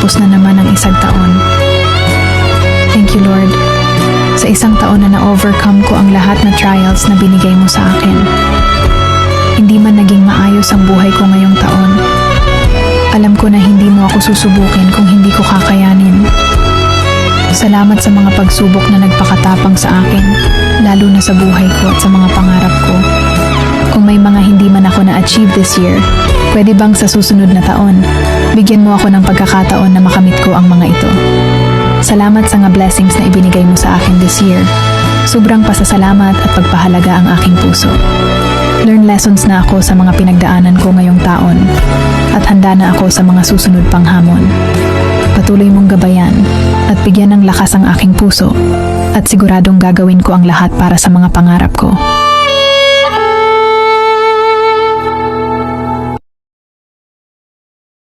matapos na naman ang isang taon. Thank you, Lord, sa isang taon na na-overcome ko ang lahat na trials na binigay mo sa akin. Hindi man naging maayos ang buhay ko ngayong taon. Alam ko na hindi mo ako susubukin kung hindi ko kakayanin. Salamat sa mga pagsubok na nagpakatapang sa akin, lalo na sa buhay ko at sa mga pangarap ko. Kung may mga hindi man ako na-achieve this year, pwede bang sa susunod na taon, bigyan mo ako ng pagkakataon na makamit ko ang mga ito. Salamat sa mga blessings na ibinigay mo sa akin this year. Sobrang pasasalamat at pagpahalaga ang aking puso. Learn lessons na ako sa mga pinagdaanan ko ngayong taon at handa na ako sa mga susunod pang hamon. Patuloy mong gabayan at bigyan ng lakas ang aking puso at siguradong gagawin ko ang lahat para sa mga pangarap ko.